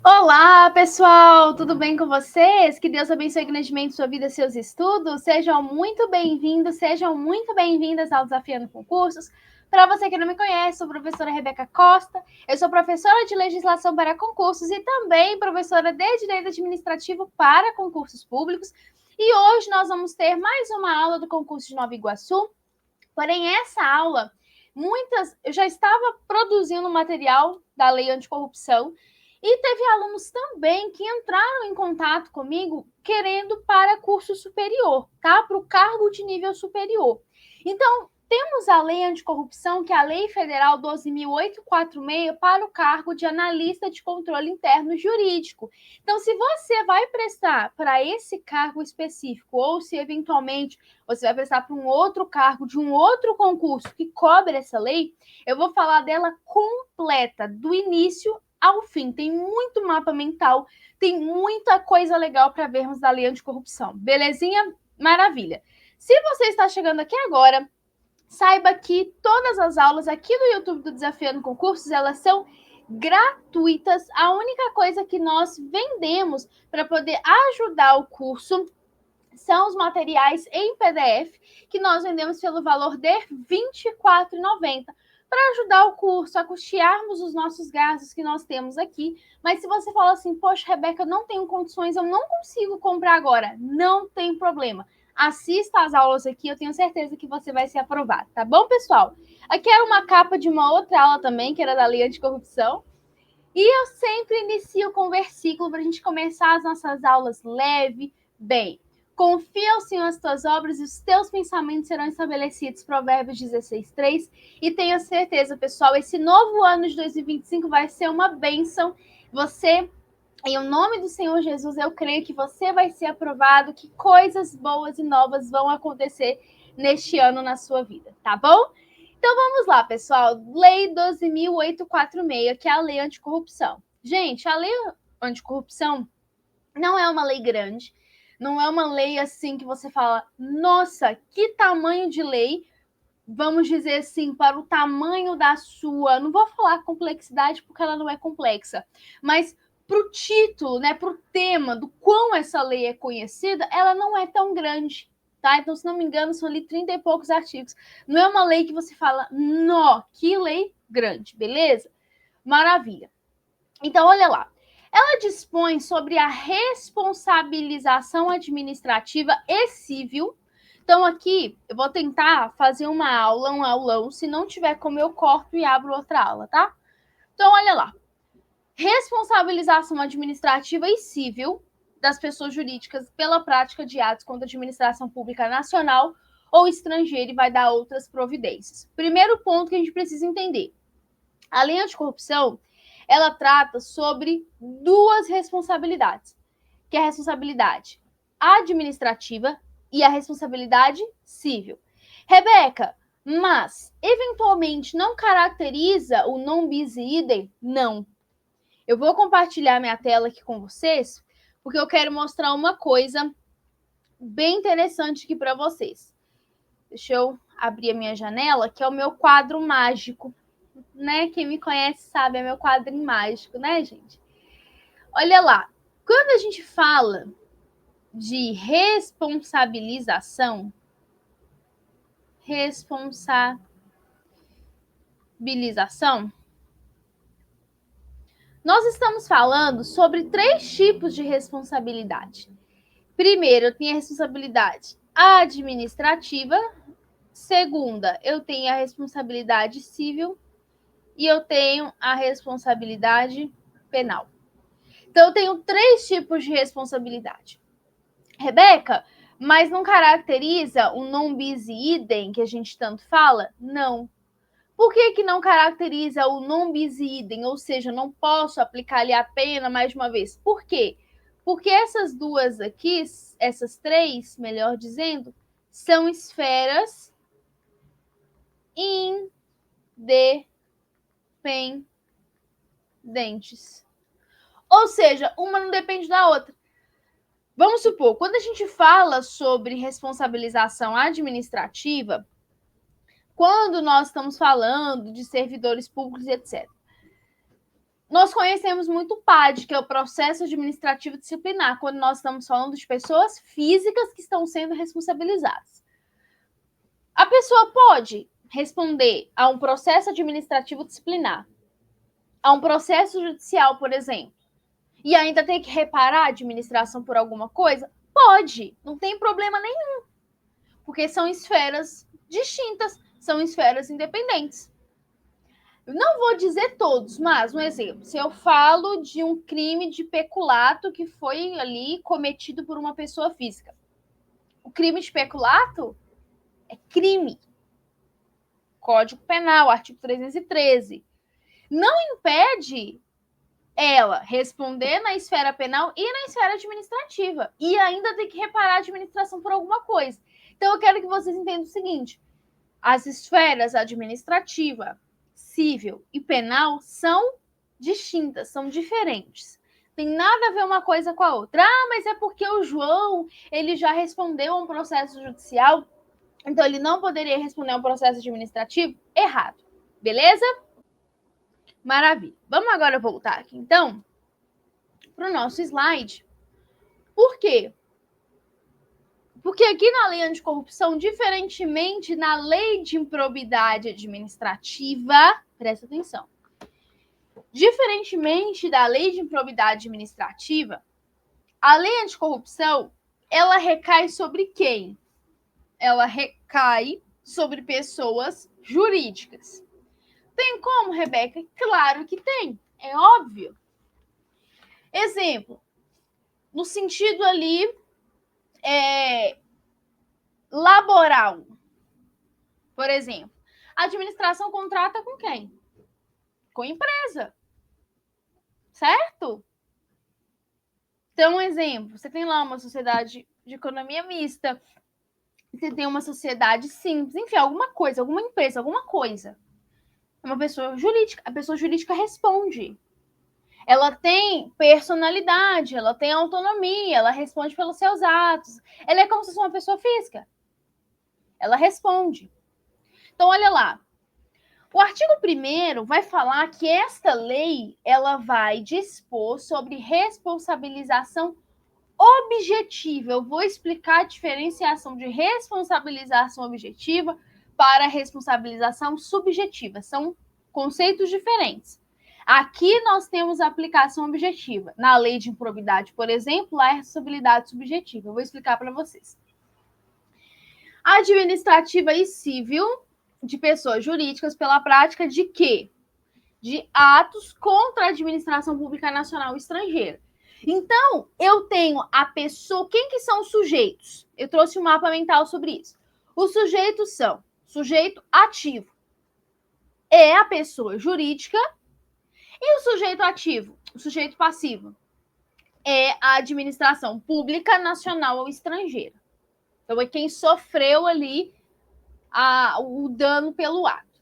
Olá, pessoal! Tudo bem com vocês? Que Deus abençoe grandemente sua vida e seus estudos. Sejam muito bem-vindos, sejam muito bem-vindas ao Desafiando Concursos. Para você que não me conhece, sou a professora Rebeca Costa. Eu sou professora de Legislação para Concursos e também professora de Direito Administrativo para Concursos Públicos. E hoje nós vamos ter mais uma aula do concurso de Nova Iguaçu. Porém, essa aula, eu já estava produzindo material da Lei Anticorrupção e teve alunos também que entraram em contato comigo querendo para curso superior, tá? Para o cargo de nível superior. Então, temos a Lei Anticorrupção, que é a Lei Federal 12.846, para o cargo de analista de controle interno jurídico. Então, se você vai prestar para esse cargo específico, ou se eventualmente você vai prestar para um outro cargo de um outro concurso que cobre essa lei, eu vou falar dela completa, do início ao fim. Tem muito mapa mental, tem muita coisa legal para vermos da lei anticorrupção. Belezinha? Maravilha. Se você está chegando aqui agora, saiba que todas as aulas aqui no YouTube do Desafiando Concursos, elas são gratuitas. A única coisa que nós vendemos para poder ajudar o curso são os materiais em PDF que nós vendemos pelo valor de R$ 24,90 para ajudar o curso a custearmos os nossos gastos que nós temos aqui. Mas se você fala assim, poxa, Rebeca, eu não tenho condições, eu não consigo comprar agora, não tem problema. Assista às aulas aqui, eu tenho certeza que você vai ser aprovado, tá bom, pessoal? Aqui era uma capa de uma outra aula também, que era da Lei Anticorrupção. E eu sempre inicio com um versículo para a gente começar as nossas aulas leve, bem. Confia ao Senhor as tuas obras e os teus pensamentos serão estabelecidos. Provérbios 16:3. E tenha certeza, pessoal, esse novo ano de 2025 vai ser uma bênção. Você, em nome do Senhor Jesus, eu creio que você vai ser aprovado, que coisas boas e novas vão acontecer neste ano na sua vida, tá bom? Então vamos lá, pessoal. Lei 12.846, que é a lei anticorrupção. Gente, a lei anticorrupção não é uma lei grande, não é uma lei assim que você fala, nossa, que tamanho de lei, vamos dizer assim, para o tamanho da sua, não vou falar complexidade porque ela não é complexa, mas para o título, né, para o tema do quão essa lei é conhecida, ela não é tão grande, tá? Então, se não me engano, são ali 30 e poucos artigos. Não é uma lei que você fala, nó, que lei grande, beleza? Maravilha. Então, olha lá. Ela dispõe sobre a responsabilização administrativa e civil. Então, aqui, eu vou tentar fazer uma aula, um aulão. Se não tiver como, eu corto e abro outra aula, tá? Então, olha lá. Responsabilização administrativa e civil das pessoas jurídicas pela prática de atos contra a administração pública nacional ou estrangeira e vai dar outras providências. Primeiro ponto que a gente precisa entender. A lei anticorrupção, ela trata sobre duas responsabilidades, que é a responsabilidade administrativa e a responsabilidade civil. Rebeca, mas eventualmente não caracteriza o non bis idem? Não. Eu vou compartilhar minha tela aqui com vocês, porque eu quero mostrar uma coisa bem interessante aqui para vocês. Deixa eu abrir a minha janela, que é o meu quadro mágico, né? Quem me conhece sabe, é meu quadrinho mágico, né, gente? Olha lá, quando a gente fala de responsabilização, nós estamos falando sobre 3 tipos de responsabilidade. Primeiro, eu tenho a responsabilidade administrativa. Segunda, eu tenho a responsabilidade civil. E eu tenho a responsabilidade penal. Então, eu tenho 3 tipos de responsabilidade. Rebeca, mas não caracteriza o non bis idem que a gente tanto fala? Não. Por que não caracteriza o non bis idem? Ou seja, não posso aplicar-lhe a pena mais de uma vez. Por quê? Porque essas duas aqui, essas 3, melhor dizendo, são esferas independentes. Ou seja, uma não depende da outra. Vamos supor, quando a gente fala sobre responsabilização administrativa, quando nós estamos falando de servidores públicos, etc., Nós conhecemos muito o PAD, que é o processo administrativo disciplinar, quando nós estamos falando de pessoas físicas que estão sendo responsabilizadas. A pessoa pode responder a um processo administrativo disciplinar, a um processo judicial, por exemplo, e ainda ter que reparar a administração por alguma coisa? Pode, não tem problema nenhum, porque são esferas distintas, são esferas independentes. Eu não vou dizer todos, mas um exemplo, se eu falo de um crime de peculato que foi ali cometido por uma pessoa física. O crime de peculato é crime. Código Penal, artigo 313. Não impede ela responder na esfera penal e na esfera administrativa. E ainda tem que reparar a administração por alguma coisa. Então, eu quero que vocês entendam o seguinte: as esferas administrativa, civil e penal são distintas, são diferentes. Tem nada a ver uma coisa com a outra. Ah, mas é porque o João, ele já respondeu a um processo judicial, então ele não poderia responder a um processo administrativo? Errado. Beleza? Maravilha. Vamos agora voltar aqui, então, para o nosso slide. Por quê? Porque aqui na lei anticorrupção, diferentemente na lei de improbidade administrativa, presta atenção, diferentemente da lei de improbidade administrativa, a lei anticorrupção, ela recai sobre quem? Ela recai sobre pessoas jurídicas. Tem como, Rebeca? Claro que tem, é óbvio. Exemplo, no sentido ali laboral. Por exemplo, a administração contrata com quem? Com a empresa. Certo? Então, um exemplo, você tem lá uma sociedade de economia mista, você tem uma sociedade simples, enfim, alguma coisa, alguma empresa, alguma coisa. É uma pessoa jurídica. A pessoa jurídica responde. Ela tem personalidade, ela tem autonomia, ela responde pelos seus atos. Ela é como se fosse uma pessoa física. Ela responde. Então, olha lá. O artigo 1º vai falar que esta lei ela vai dispor sobre responsabilização objetiva. Eu vou explicar a diferenciação de responsabilização objetiva para responsabilização subjetiva. São conceitos diferentes. Aqui nós temos a aplicação objetiva. Na lei de improbidade, por exemplo, a responsabilidade subjetiva. Eu vou explicar para vocês. Administrativa e civil de pessoas jurídicas pela prática de quê? De atos contra a administração pública nacional e estrangeira. Então, eu tenho a pessoa... Quem que são os sujeitos? Eu trouxe um mapa mental sobre isso. Os sujeitos são sujeito ativo. É a pessoa jurídica. E o sujeito ativo? O sujeito passivo? É a administração pública nacional ou estrangeira. Então, é quem sofreu ali o dano pelo ato.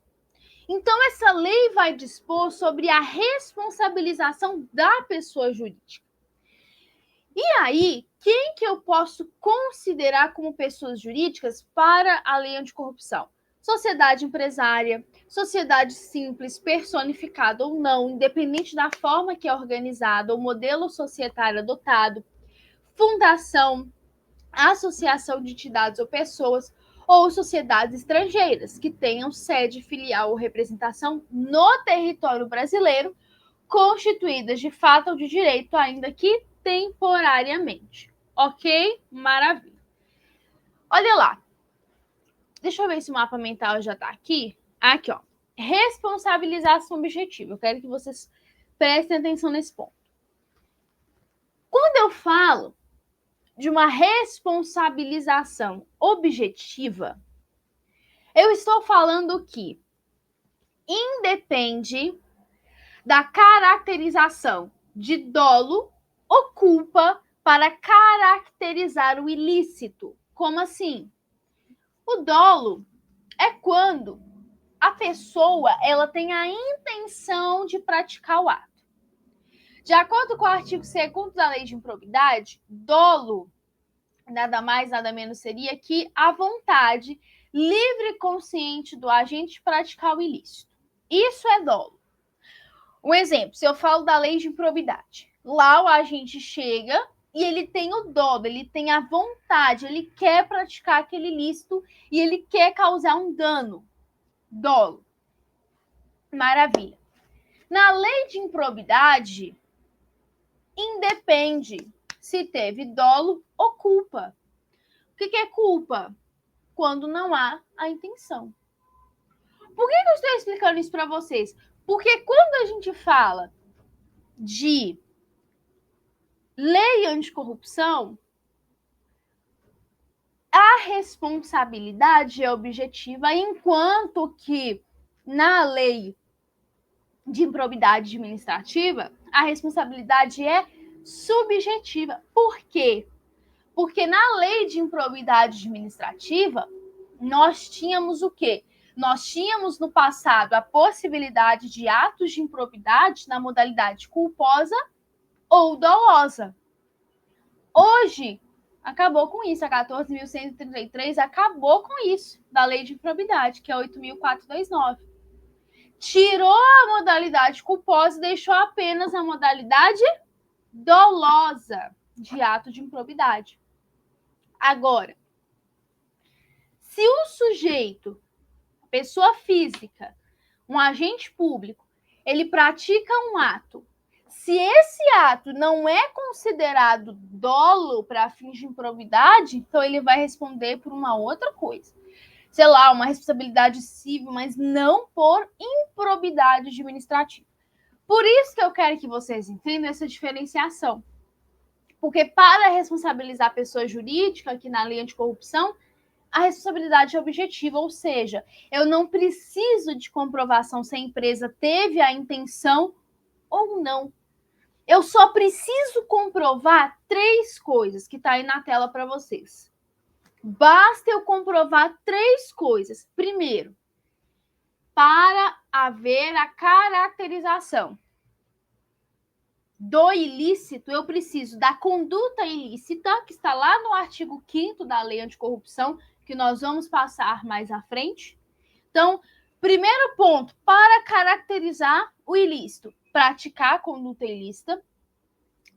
Então, essa lei vai dispor sobre a responsabilização da pessoa jurídica. E aí, quem que eu posso considerar como pessoas jurídicas para a lei anticorrupção? Sociedade empresária, sociedade simples, personificada ou não, independente da forma que é organizada, ou modelo societário adotado, fundação, associação de entidades ou pessoas, ou sociedades estrangeiras que tenham sede, filial ou representação no território brasileiro, constituídas de fato ou de direito, ainda que temporariamente. Ok? Maravilha. Olha lá. Deixa eu ver se o mapa mental já está aqui. Aqui, ó. Responsabilização objetiva. Eu quero que vocês prestem atenção nesse ponto. Quando eu falo de uma responsabilização objetiva, eu estou falando que independe da caracterização de dolo ou culpa para caracterizar o ilícito. Como assim? O dolo é quando a pessoa ela tem a intenção de praticar o ato. De acordo com o artigo 2º da Lei de Improbidade, dolo nada mais, nada menos seria que a vontade livre e consciente do agente de praticar o ilícito. Isso é dolo. Um exemplo, se eu falo da lei de improbidade, lá o agente chega e ele tem o dolo, ele tem a vontade, ele quer praticar aquele ilícito e ele quer causar um dano. Dolo. Maravilha. Na lei de improbidade, independe se teve dolo ou culpa. O que é culpa? Quando não há a intenção. Por que eu estou explicando isso para vocês? Porque quando a gente fala de lei anticorrupção, a responsabilidade é objetiva, enquanto que na lei de improbidade administrativa, a responsabilidade é subjetiva. Por quê? Porque na lei de improbidade administrativa, nós tínhamos o quê? Nós tínhamos no passado a possibilidade de atos de improbidade na modalidade culposa ou dolosa. Hoje, acabou com isso. A 14.133 acabou com isso, da lei de improbidade, que é 8.429. Tirou a modalidade culposa e deixou apenas a modalidade dolosa de ato de improbidade. Agora, se o sujeito, pessoa física, um agente público, ele pratica um ato, se esse ato não é considerado dolo para fins de improbidade, então ele vai responder por uma outra coisa. Sei lá, uma responsabilidade civil, mas não por improbidade administrativa. Por isso que eu quero que vocês entendam essa diferenciação. Porque para responsabilizar a pessoa jurídica, aqui na lei anticorrupção, a responsabilidade é objetiva, ou seja, eu não preciso de comprovação se a empresa teve a intenção ou não. Eu só preciso comprovar 3 coisas que está aí na tela para vocês. Basta eu comprovar 3 coisas. Primeiro, para haver a caracterização do ilícito, eu preciso da conduta ilícita, que está lá no artigo 5º da Lei Anticorrupção, que nós vamos passar mais à frente. Então, primeiro ponto, para caracterizar o ilícito, praticar a conduta ilícita.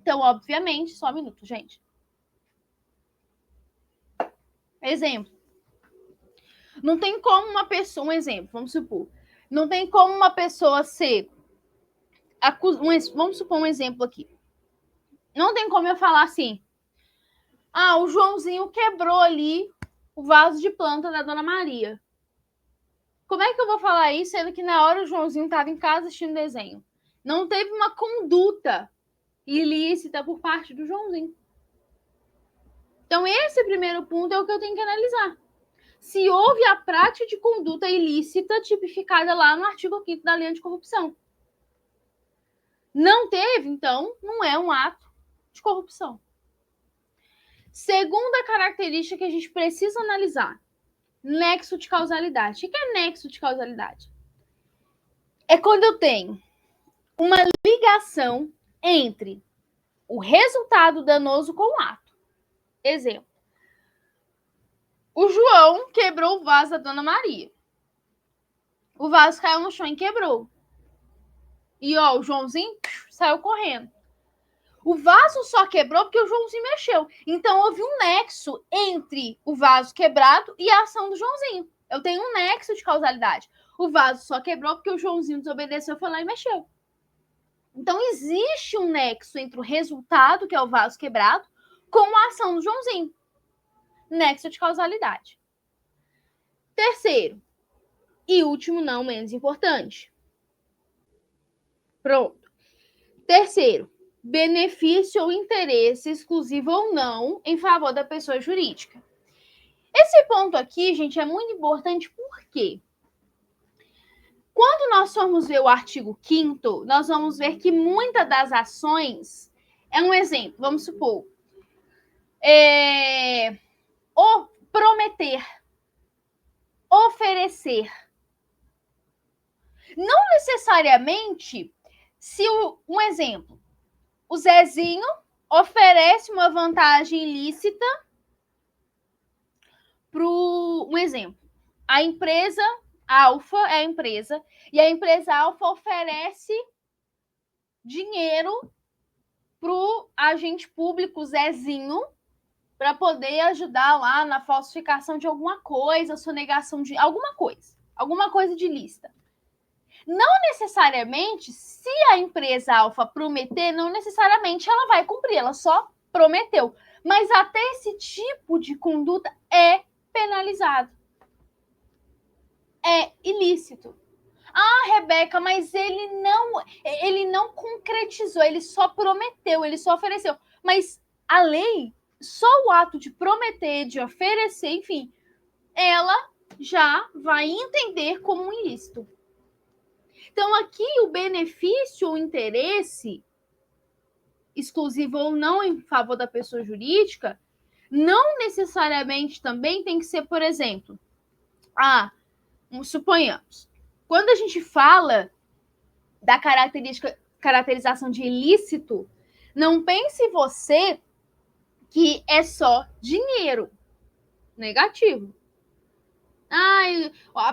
Então, obviamente, só um minuto, gente. Exemplo. Não tem como uma pessoa, um exemplo, vamos supor, não tem como uma pessoa ser, vamos supor um exemplo aqui. Não tem como eu falar assim, o Joãozinho quebrou ali o vaso de planta da Dona Maria. Como é que eu vou falar isso, sendo que na hora o Joãozinho estava em casa assistindo desenho? Não teve uma conduta ilícita por parte do Joãozinho. Então, esse primeiro ponto é o que eu tenho que analisar. Se houve a prática de conduta ilícita tipificada lá no artigo 5º da Lei Anticorrupção. Não teve, então, não é um ato de corrupção. Segunda característica que a gente precisa analisar, nexo de causalidade. O que é nexo de causalidade? É quando eu tenho uma ligação entre o resultado danoso com o ato. Exemplo. O João quebrou o vaso da Dona Maria. O vaso caiu no chão e quebrou. E o Joãozinho saiu correndo. O vaso só quebrou porque o Joãozinho mexeu. Então, houve um nexo entre o vaso quebrado e a ação do Joãozinho. Eu tenho um nexo de causalidade. O vaso só quebrou porque o Joãozinho desobedeceu, foi lá e mexeu. Então, existe um nexo entre o resultado, que é o vaso quebrado, com a ação do Joãozinho. Nexo de causalidade. Terceiro, e último, não menos importante. Pronto. Terceiro, benefício ou interesse exclusivo ou não em favor da pessoa jurídica. Esse ponto aqui, gente, é muito importante porque quando nós formos ver o artigo 5º, nós vamos ver que muitas das ações, é um exemplo, vamos supor, o prometer, oferecer. Não necessariamente, um exemplo, o Zezinho oferece uma vantagem ilícita para um exemplo. A empresa Alfa é a empresa, e a empresa Alfa oferece dinheiro pro agente público Zezinho para poder ajudar lá na falsificação de alguma coisa, sonegação de alguma coisa de lista. Não necessariamente, se a empresa alfa prometer, não necessariamente ela vai cumprir, ela só prometeu. Mas até esse tipo de conduta é penalizado. É ilícito. Ah, Rebeca, mas ele não concretizou, ele só prometeu, ele só ofereceu. Mas a lei, só o ato de prometer, de oferecer, enfim, ela já vai entender como um ilícito. Então, aqui o benefício ou interesse, exclusivo ou não em favor da pessoa jurídica, não necessariamente também tem que ser, por exemplo, suponhamos, quando a gente fala da caracterização de ilícito, não pense você que é só dinheiro negativo.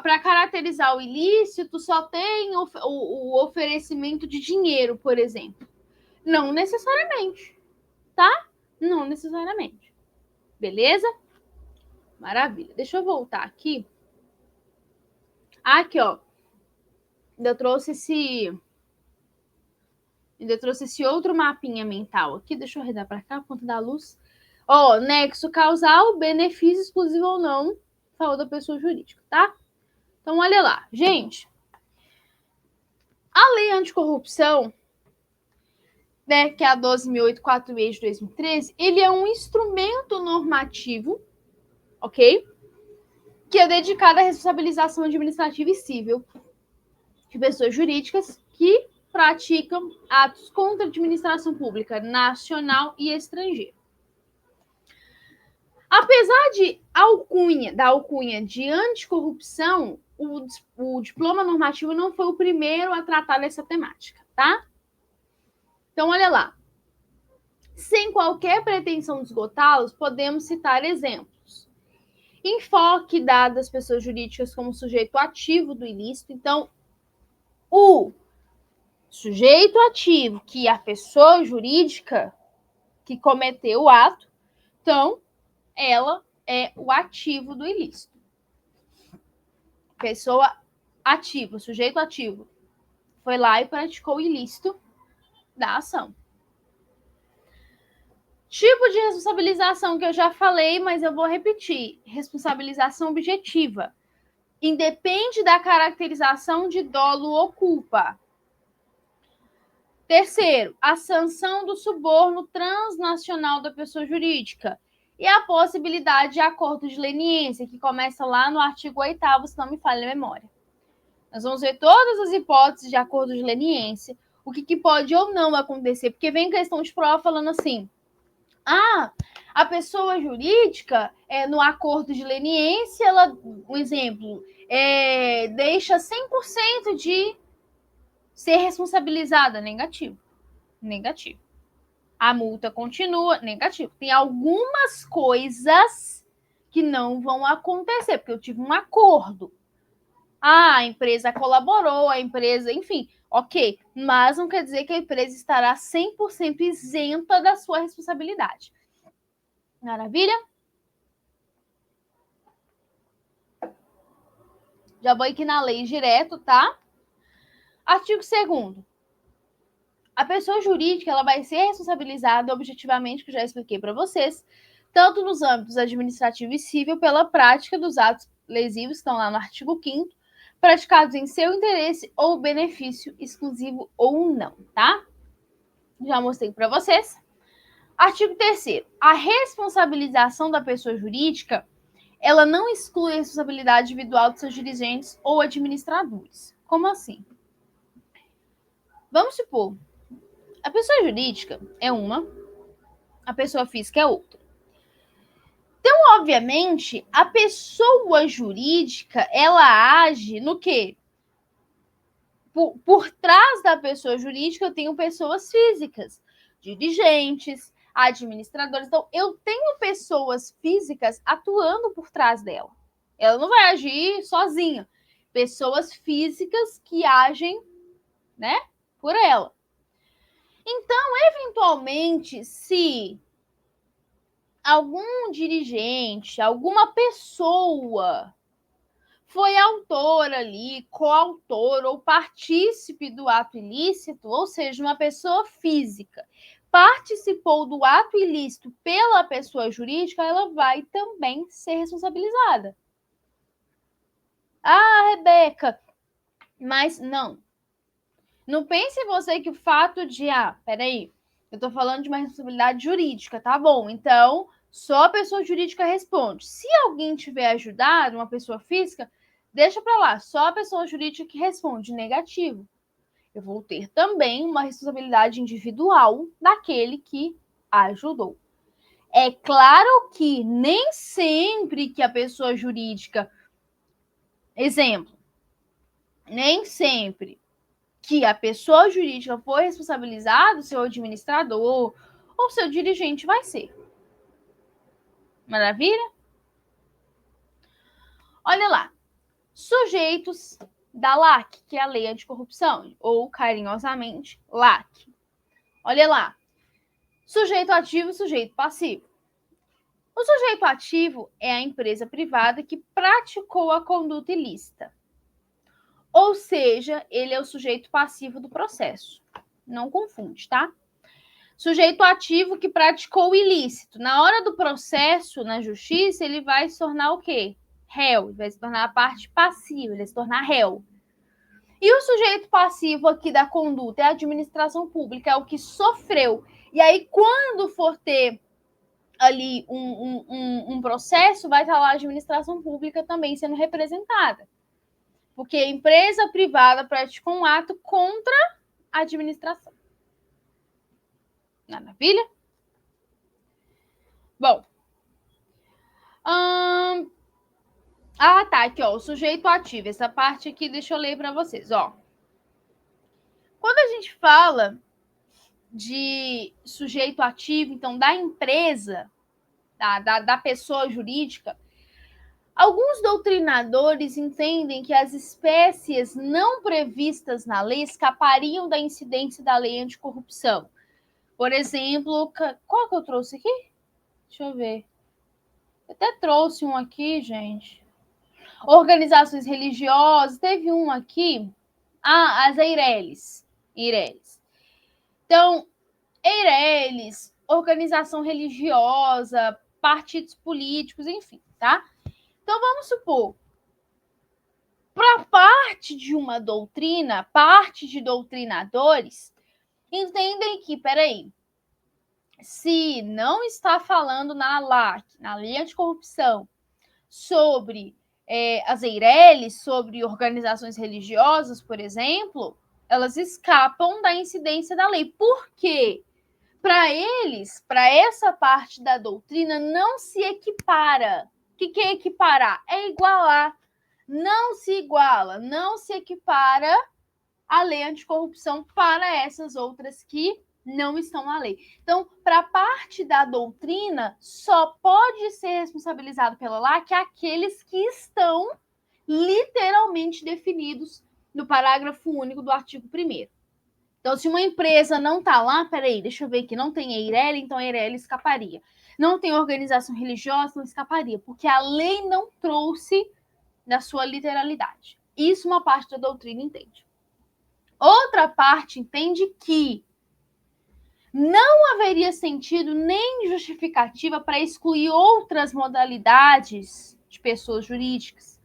Para caracterizar o ilícito só tem o oferecimento de dinheiro, por exemplo. Não necessariamente, tá? Não necessariamente. Beleza? Maravilha. Deixa eu voltar aqui. Aqui, ó. Ainda trouxe esse outro mapinha mental aqui. Deixa eu arredar para cá, ponta da luz. Ó, nexo causal, benefício exclusivo ou não, favor da pessoa jurídica, tá? Então, olha lá. Gente, a lei anticorrupção, né, que é a 12.846 de 2013, ele é um instrumento normativo, ok? Que é dedicado à responsabilização administrativa e civil de pessoas jurídicas que praticam atos contra a administração pública nacional e estrangeira. Apesar da alcunha de anticorrupção, o diploma normativo não foi o primeiro a tratar dessa temática, tá? Então, olha lá. Sem qualquer pretensão de esgotá-los, podemos citar exemplos. Enfoque dado às pessoas jurídicas como sujeito ativo do ilícito. Então, o sujeito ativo, que é a pessoa jurídica que cometeu o ato, então, ela é o ativo do ilícito. Pessoa ativa, sujeito ativo, foi lá e praticou o ilícito da ação. Tipo de responsabilização que eu já falei, mas eu vou repetir. Responsabilização objetiva. Independe da caracterização de dolo ou culpa. Terceiro, a sanção do suborno transnacional da pessoa jurídica. E a possibilidade de acordo de leniência, que começa lá no artigo 8º, se não me falha a memória. Nós vamos ver todas as hipóteses de acordo de leniência, o que pode ou não acontecer, porque vem questão de prova falando assim, a pessoa jurídica, no acordo de leniência, um exemplo, deixa 100% de ser responsabilizada, negativo. A multa continua, negativo. Tem algumas coisas que não vão acontecer, porque eu tive um acordo. A empresa colaborou, enfim, ok. Mas não quer dizer que a empresa estará 100% isenta da sua responsabilidade. Maravilha? Já vou aqui na lei direto, tá? Artigo 2º. A pessoa jurídica ela vai ser responsabilizada objetivamente, que eu já expliquei para vocês, tanto nos âmbitos administrativo e civil, pela prática dos atos lesivos, que estão lá no artigo 5º, praticados em seu interesse ou benefício exclusivo ou não, tá? Já mostrei para vocês. Artigo 3º. A responsabilização da pessoa jurídica, ela não exclui a responsabilidade individual de seus dirigentes ou administradores. Como assim? Vamos supor, a pessoa jurídica é uma, a pessoa física é outra. Então, obviamente, a pessoa jurídica, ela age no quê? Por trás da pessoa jurídica, eu tenho pessoas físicas, dirigentes, administradores. Então, eu tenho pessoas físicas atuando por trás dela. Ela não vai agir sozinha. Pessoas físicas que agem, né, por ela. Então, eventualmente, se algum dirigente, alguma pessoa foi autor ali, coautor ou partícipe do ato ilícito, ou seja, uma pessoa física participou do ato ilícito pela pessoa jurídica, ela vai também ser responsabilizada. Ah, Rebeca, mas não. Não pense você que o fato de, peraí, eu tô falando de uma responsabilidade jurídica, tá bom? Então, só a pessoa jurídica responde. Se alguém tiver ajudado, uma pessoa física, deixa para lá, só a pessoa jurídica que responde negativo. Eu vou ter também uma responsabilidade individual daquele que ajudou. É claro que nem sempre que a pessoa jurídica, exemplo, nem sempre que a pessoa jurídica for responsabilizada, o seu administrador ou seu dirigente vai ser. Maravilha? Olha lá. Sujeitos da LAC, que é a Lei Anticorrupção, ou carinhosamente LAC. Olha lá. Sujeito ativo e sujeito passivo. O sujeito ativo é a empresa privada que praticou a conduta ilícita. Ou seja, ele é o sujeito passivo do processo. Não confunde, tá? Sujeito ativo que praticou o ilícito. Na hora do processo na justiça, ele vai se tornar o quê? Réu. Ele vai se tornar a parte passiva, ele vai se tornar réu. E o sujeito passivo aqui da conduta é a administração pública, é o que sofreu. E aí, quando for ter ali um processo, vai estar lá a administração pública também sendo representada. Porque a empresa privada praticou um ato contra a administração. Maravilha? Bom. Tá, aqui, ó, o sujeito ativo. Essa parte aqui, deixa eu ler para vocês, ó. Quando a gente fala de sujeito ativo, então, da empresa, da pessoa jurídica, alguns doutrinadores entendem que as espécies não previstas na lei escapariam da incidência da lei anticorrupção. Por exemplo, qual que eu trouxe aqui? Deixa eu ver. Eu até trouxe um aqui, gente. Organizações religiosas. Teve um aqui. As Eireles. Então, Eireles, organização religiosa, partidos políticos, enfim, tá? Então, vamos supor, para parte de uma doutrina, parte de doutrinadores, entendem que, peraí, se não está falando na LAC, na Lei Anticorrupção, sobre as Eireles, sobre organizações religiosas, por exemplo, elas escapam da incidência da lei. Por quê? Para eles, para essa parte da doutrina, não se equipara. O que é equiparar? É igualar. Não se iguala, não se equipara a lei anticorrupção para essas outras que não estão na lei. Então, para parte da doutrina, só pode ser responsabilizado pela LAC aqueles que estão literalmente definidos no parágrafo único do artigo 1º. Então, se uma empresa não está lá, peraí, deixa eu ver aqui, não tem Eireli, então a Eireli escaparia. Não tem organização religiosa, não escaparia, porque a lei não trouxe da sua literalidade. Isso uma parte da doutrina entende. Outra parte entende que não haveria sentido nem justificativa para excluir outras modalidades de pessoas jurídicas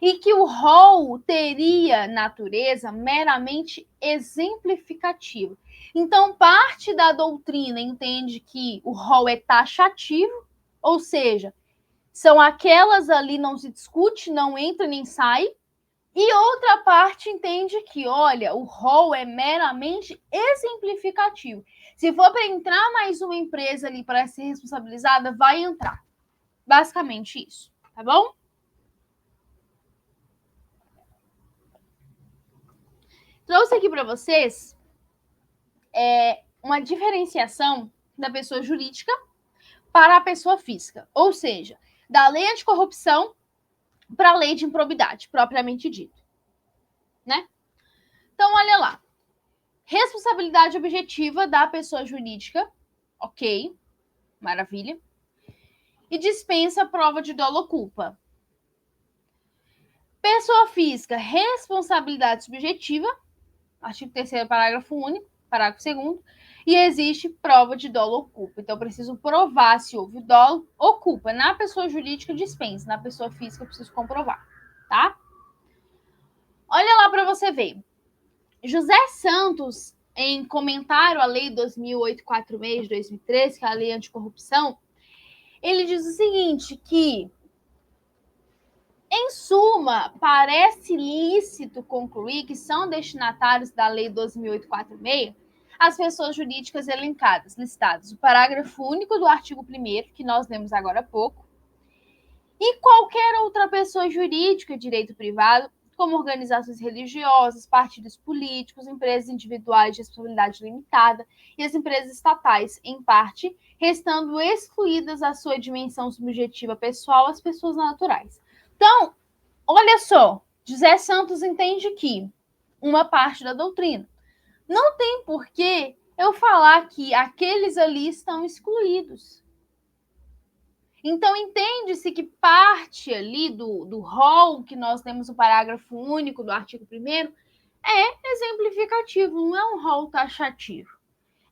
e que o rol teria natureza meramente exemplificativa. Então, parte da doutrina entende que o rol é taxativo, ou seja, são aquelas ali, não se discute, não entra nem sai. E outra parte entende que, olha, o rol é meramente exemplificativo. Se for para entrar mais uma empresa ali para ser responsabilizada, vai entrar. Basicamente isso, tá bom? Trouxe aqui para vocês uma diferenciação da pessoa jurídica para a pessoa física. Ou seja, da lei anticorrupção para a lei de improbidade, propriamente dito. Né? Então, olha lá. Responsabilidade objetiva da pessoa jurídica, ok, maravilha. E dispensa prova de dolo ou culpa. Pessoa física, responsabilidade subjetiva, artigo 3º, parágrafo único, parágrafo 2º, e existe prova de dolo ou culpa. Então, eu preciso provar se houve dolo ou culpa. Na pessoa jurídica, dispensa. Na pessoa física, eu preciso comprovar, tá? Olha lá para você ver. José Santos, em comentário à Lei 2846 de 2013, que é a Lei Anticorrupção, ele diz o seguinte, que, em suma, parece lícito concluir que são destinatários da Lei 2846 as pessoas jurídicas elencadas, listadas, o parágrafo único do artigo 1º, que nós lemos agora há pouco, e qualquer outra pessoa jurídica de direito privado, como organizações religiosas, partidos políticos, empresas individuais de responsabilidade limitada e as empresas estatais, em parte, restando excluídas a sua dimensão subjetiva pessoal as pessoas naturais. Então, olha só, José Santos entende que uma parte da doutrina não tem por que eu falar que aqueles ali estão excluídos. Então, entende-se que parte ali do rol que nós temos no parágrafo único do artigo 1º é exemplificativo, não é um rol taxativo.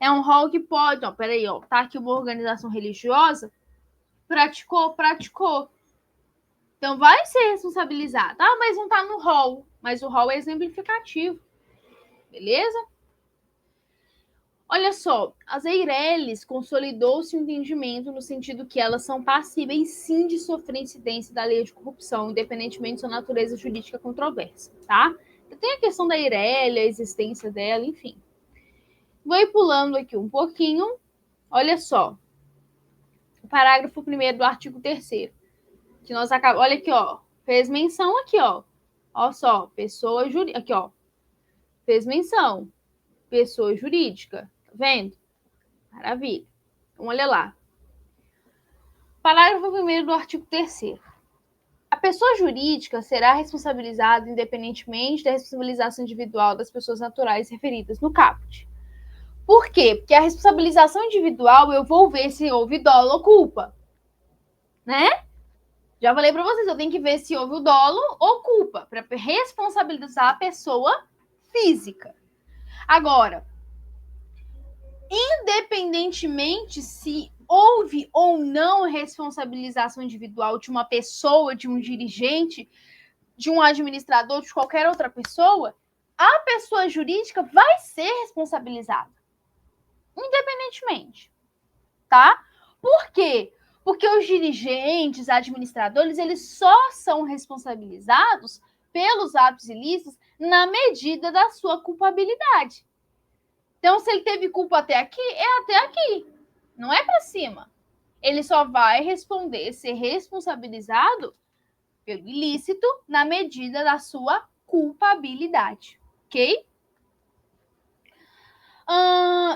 É um rol que pode, tá aqui uma organização religiosa, praticou. Então, vai ser responsabilizado. Ah, mas não tá no rol. Mas o rol é exemplificativo. Beleza? Olha só, as EIRELIs consolidou-se o entendimento no sentido que elas são passíveis sim de sofrer incidência da lei de corrupção, independentemente de sua natureza jurídica controversa, tá? Tem a questão da EIRELI, a existência dela, enfim. Vou ir pulando aqui um pouquinho. Olha só. O parágrafo 1º do artigo 3º. Que nós acabamos... Olha aqui, ó. Fez menção aqui, ó. Olha só. Pessoa jurídica. Aqui, ó. Fez menção. Pessoa jurídica. Tá vendo? Maravilha. Então, olha lá. Parágrafo 1º do artigo 3º. A pessoa jurídica será responsabilizada independentemente da responsabilização individual das pessoas naturais referidas no caput. Por quê? Porque a responsabilização individual eu vou ver se houve dolo ou culpa. Né? Já falei para vocês, eu tenho que ver se houve o dolo ou culpa para responsabilizar a pessoa física. Agora, independentemente se houve ou não responsabilização individual de uma pessoa, de um dirigente, de um administrador, de qualquer outra pessoa, a pessoa jurídica vai ser responsabilizada. Independentemente. Tá? Por quê? Porque os dirigentes, administradores, eles só são responsabilizados pelos atos ilícitos na medida da sua culpabilidade. Então, se ele teve culpa até aqui, é até aqui. Não é para cima. Ele só vai responder, ser responsabilizado pelo ilícito na medida da sua culpabilidade. Ok?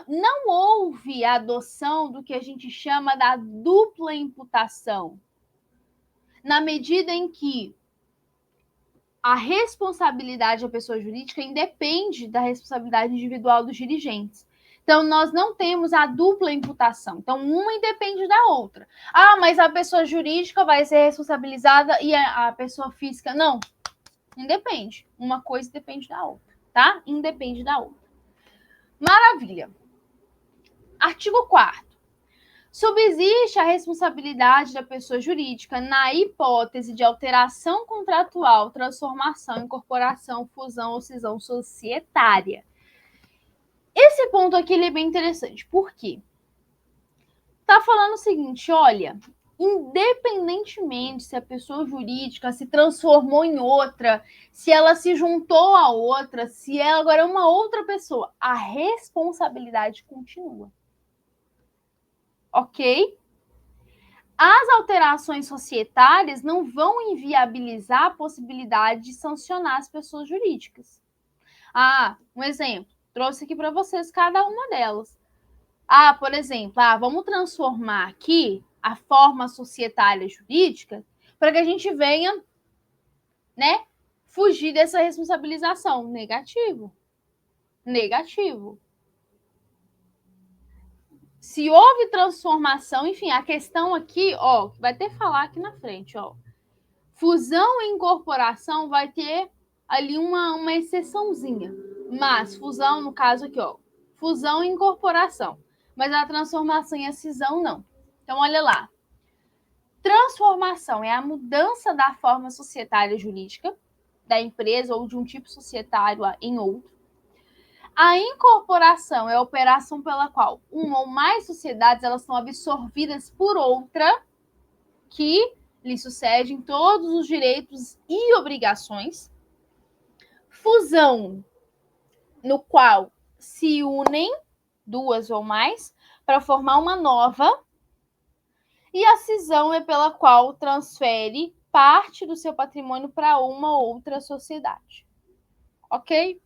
Não houve a adoção do que a gente chama da dupla imputação, na medida em que a responsabilidade da pessoa jurídica independe da responsabilidade individual dos dirigentes. Então, nós não temos a dupla imputação. Então, uma independe da outra. Ah, mas a pessoa jurídica vai ser responsabilizada e a pessoa física... Não, independe. Uma coisa depende da outra, tá? Independe da outra. Maravilha. Artigo 4º. Subsiste a responsabilidade da pessoa jurídica na hipótese de alteração contratual, transformação, incorporação, fusão ou cisão societária. Esse ponto aqui ele é bem interessante. Por quê? Tá falando o seguinte, olha, independentemente se a pessoa jurídica se transformou em outra, se ela se juntou a outra, se ela agora é uma outra pessoa, a responsabilidade continua. Ok? As alterações societárias não vão inviabilizar a possibilidade de sancionar as pessoas jurídicas. Um exemplo, trouxe aqui para vocês cada uma delas. Por exemplo, vamos transformar aqui a forma societária jurídica para que a gente venha, né, fugir dessa responsabilização. Negativo. Negativo. Se houve transformação, enfim, a questão aqui, ó, vai ter que falar aqui na frente, ó. Fusão e incorporação vai ter ali uma exceçãozinha. Mas fusão, no caso aqui, ó, fusão e incorporação. Mas a transformação e a cisão, não. Então, olha lá. Transformação é a mudança da forma societária jurídica da empresa ou de um tipo societário em outro. A incorporação é a operação pela qual uma ou mais sociedades elas são absorvidas por outra que lhe sucedem todos os direitos e obrigações. Fusão, no qual se unem duas ou mais para formar uma nova. E a cisão é pela qual transfere parte do seu patrimônio para uma outra sociedade. Ok?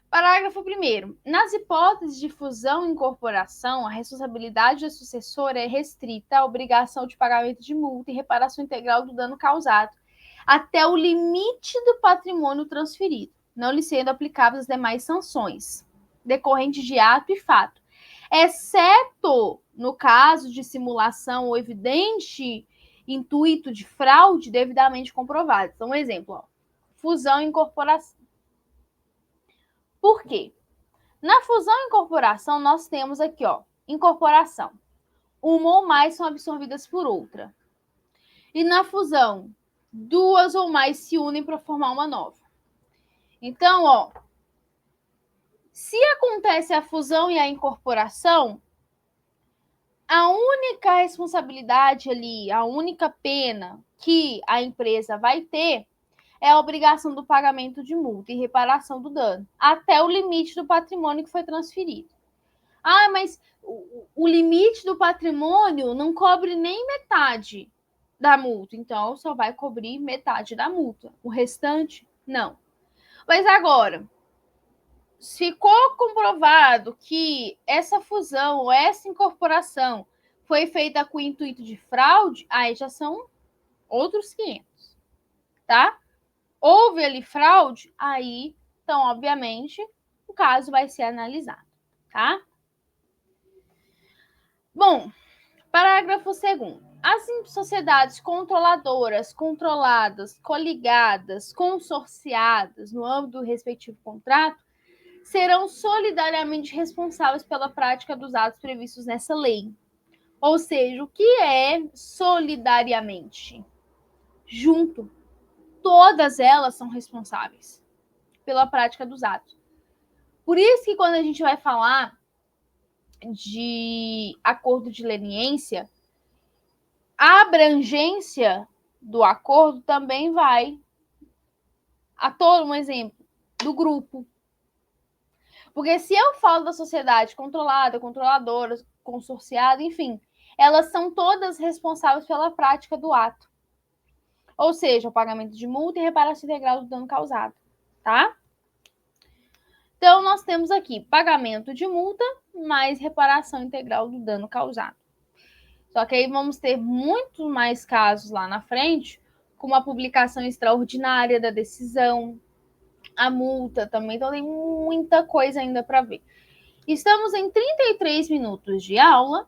Parágrafo 1º. Nas hipóteses de fusão e incorporação, a responsabilidade do sucessor é restrita à obrigação de pagamento de multa e reparação integral do dano causado, até o limite do patrimônio transferido, não lhe sendo aplicáveis as demais sanções decorrentes de ato e fato, exceto no caso de simulação ou evidente intuito de fraude devidamente comprovado. Então, um exemplo, ó, fusão e incorporação. Por quê? Na fusão e incorporação, nós temos aqui, ó, incorporação. Uma ou mais são absorvidas por outra. E na fusão, duas ou mais se unem para formar uma nova. Então, ó, se acontece a fusão e a incorporação, a única responsabilidade ali, a única pena que a empresa vai ter é a obrigação do pagamento de multa e reparação do dano, até o limite do patrimônio que foi transferido. Ah, mas o limite do patrimônio não cobre nem metade da multa, então só vai cobrir metade da multa. O restante, não. Mas agora, ficou comprovado que essa fusão ou essa incorporação foi feita com o intuito de fraude, aí já são outros 500, tá? Houve ali fraude, aí, então, obviamente, o caso vai ser analisado, tá? Bom, parágrafo 2º. As sociedades controladoras, controladas, coligadas, consorciadas no âmbito do respectivo contrato serão solidariamente responsáveis pela prática dos atos previstos nessa lei. Ou seja, o que é solidariamente? Junto. Todas elas são responsáveis pela prática dos atos. Por isso que quando a gente vai falar de acordo de leniência, a abrangência do acordo também vai a todo um exemplo do grupo. Porque se eu falo da sociedade controlada, controladora, consorciada, enfim, elas são todas responsáveis pela prática do ato. Ou seja, o pagamento de multa e reparação integral do dano causado, tá? Então, nós temos aqui pagamento de multa mais reparação integral do dano causado. Só que aí vamos ter muito mais casos lá na frente, como a publicação extraordinária da decisão, a multa também, então tem muita coisa ainda para ver. Estamos em 33 minutos de aula,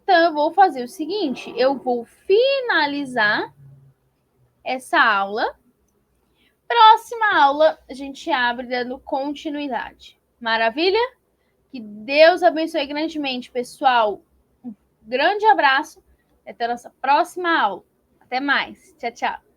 então eu vou fazer o seguinte, eu vou finalizar essa aula. Próxima aula, a gente abre dando continuidade. Maravilha? Que Deus abençoe grandemente, pessoal. Um grande abraço e até a nossa próxima aula. Até mais. Tchau, tchau.